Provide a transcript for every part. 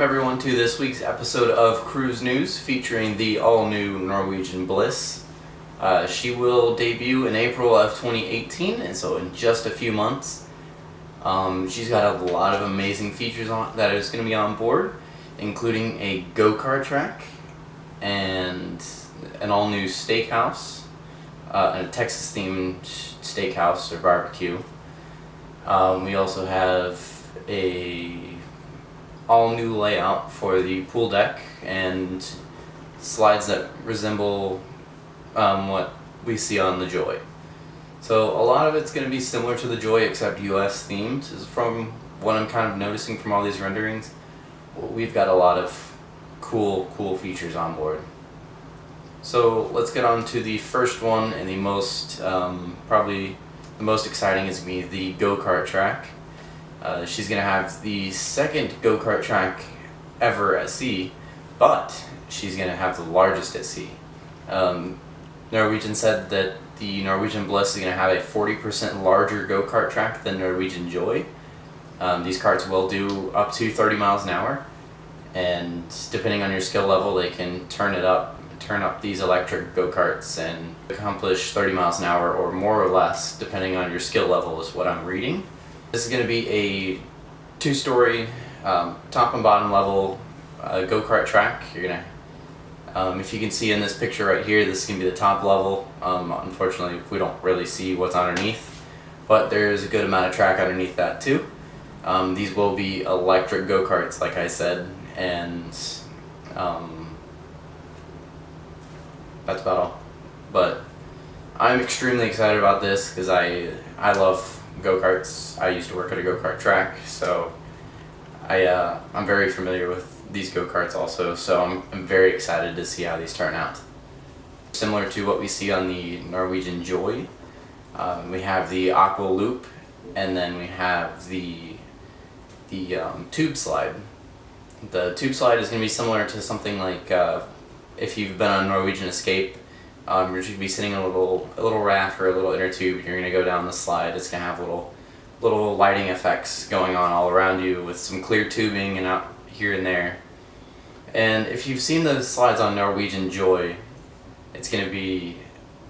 everyone to this week's episode of Cruise News featuring the all-new Norwegian Bliss. She will debut in April of 2018, and so in just a few months. She's got a lot of amazing features on that is going to be on board, including a Kart Track and an all-new steakhouse, and a Texas-themed steakhouse or barbecue. We also have a all-new layout for the pool deck and slides that resemble what we see on the Joy. So a lot of it's going to be similar to the Joy except US themed, is from what I'm kind of noticing from all these renderings. We've got a lot of cool features on board. So let's get on to the first one, and the most probably the most exciting is going to be the Kart Track. She's going to have the second Kart Track ever at sea, but she's going to have the largest at sea. Norwegian said that the Norwegian Bliss is going to have a 40% larger Kart Track than Norwegian Joy. These karts will do up to 30 miles an hour, and depending on your skill level, they can turn up these electric go-karts and accomplish 30 miles an hour or more or less, depending on your skill level, is what I'm reading. This is going to be a two-story, top and bottom level go-kart track. You're gonna, if you can see in this picture right here, this is going to be the top level. Unfortunately, we don't really see what's underneath, but there's a good amount of track underneath that too. These will be electric go-karts, like I said, and that's about all. But I'm extremely excited about this because I love go-karts. I used to work at a go-kart track, so I'm very familiar with these go-karts also, so I'm very excited to see how these turn out. Similar to what we see on the Norwegian Joy, we have the Aqua Loop, and then we have the tube slide. The tube slide is going to be similar to something like if you've been on Norwegian Escape. You're going to be sitting in a little raft or a little inner tube. You're going to go down the slide. It's going to have little lighting effects going on all around you with some clear tubing and out here and there. And if you've seen the slides on Norwegian Joy, it's going to be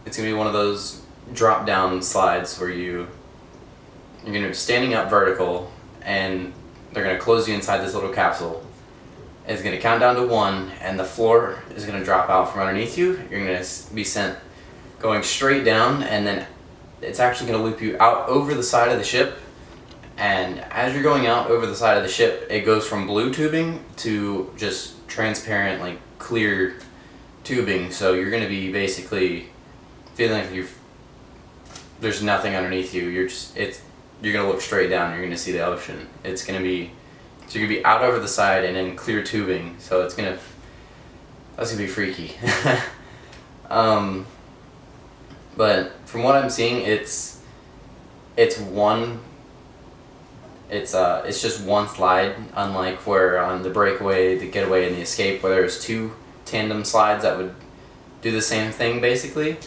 one of those drop down slides where you're going to be standing up vertical, and they're going to close you inside this little capsule. It's going to count down to 1, and the floor is going to drop out from underneath you. You're going to be sent going straight down, and then it's actually going to loop you out over the side of the ship. And as you're going out over the side of the ship, it goes from blue tubing to just transparent, like clear tubing. So you're going to be basically feeling like there's nothing underneath you. You're going to look straight down. You're going to see the ocean. So you're going to be out over the side and in clear tubing, so that's going to be freaky. But from what I'm seeing, it's just one slide, unlike where on the Breakaway, the Getaway, and the Escape, where there's 2 tandem slides that would do the same thing basically.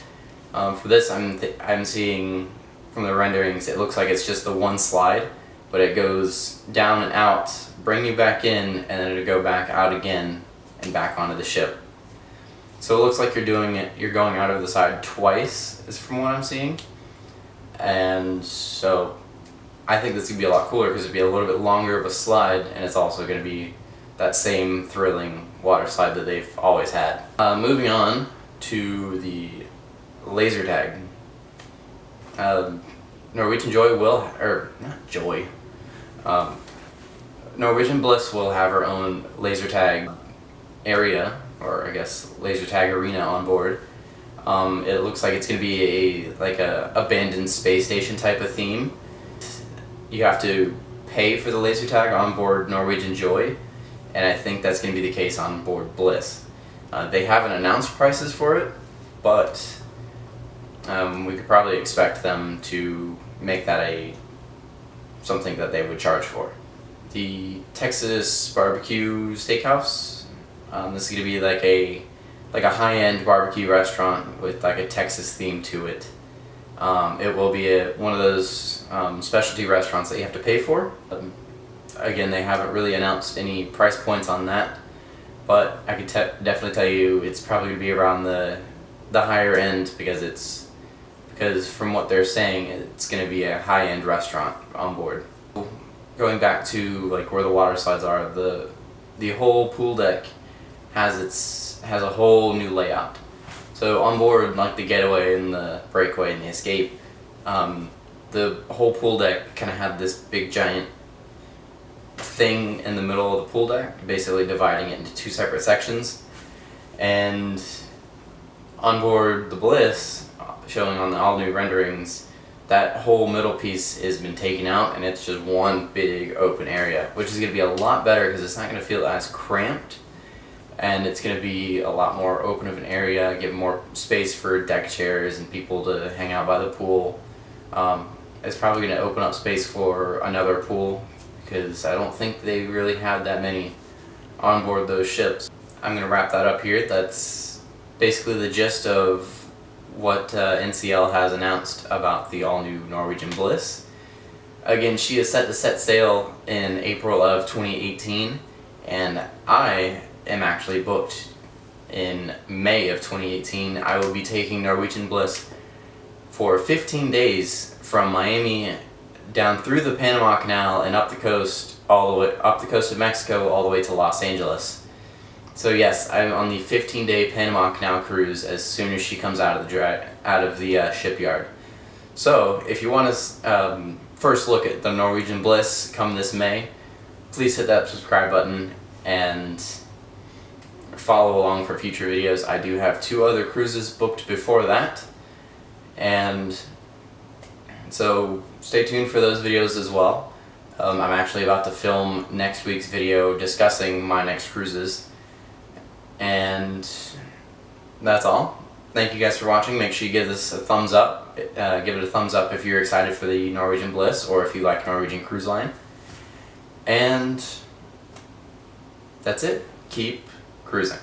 For this, I'm seeing from the renderings, it looks like it's just the one slide, but it goes down and out, bring you back in, and then it'll go back out again and back onto the ship. So it looks like you're going out of the side twice, is from what I'm seeing. And so I think this is going to be a lot cooler because it'll be a little bit longer of a slide, and it's also going to be that same thrilling water slide that they've always had. Moving on to the laser tag. Norwegian Joy will, or not Joy, Norwegian Bliss will have her own laser tag area, or I guess laser tag arena on board. It looks like it's going to be a abandoned space station type of theme. You have to pay for the laser tag on board Norwegian Joy, and I think that's going to be the case on board Bliss. They haven't announced prices for it, but we could probably expect them to make that something that they would charge for. The Texas BBQ Steakhouse. This is going to be like a high-end barbecue restaurant with like a Texas theme to it. It will be one of those specialty restaurants that you have to pay for. Again, they haven't really announced any price points on that, but I could definitely tell you it's probably going to be around the higher end, because from what they're saying, it's going to be a high-end restaurant on board. Going back to like where the water slides are, the whole pool deck has a whole new layout. So on board, like the getaway and the breakaway and the escape, the whole pool deck kind of had this big giant thing in the middle of the pool deck, basically dividing it into two separate sections. And on board the Bliss, showing on the all new renderings, that whole middle piece has been taken out and it's just one big open area, which is going to be a lot better because it's not going to feel as cramped, and it's going to be a lot more open of an area, give more space for deck chairs and people to hang out by the pool. It's probably going to open up space for another pool, because I don't think they really have that many on board those ships. I'm going to wrap that up here. That's basically the gist of what NCL has announced about the all-new Norwegian Bliss. Again, she is set to set sail in April of 2018, and I am actually booked in May of 2018. I will be taking Norwegian Bliss for 15 days from Miami down through the Panama Canal and up the coast, all the way up the coast of Mexico, all the way to Los Angeles. So yes, I'm on the 15-day Panama Canal cruise as soon as she comes out of the shipyard. So if you want to first look at the Norwegian Bliss come this May, please hit that subscribe button and follow along for future videos. I do have 2 other cruises booked before that, and so stay tuned for those videos as well. I'm actually about to film next week's video discussing my next cruises. And that's all. Thank you guys for watching. Make sure you give this a thumbs up. Give it a thumbs up if you're excited for the Norwegian Bliss, or if you like Norwegian Cruise Line. And that's it. Keep cruising.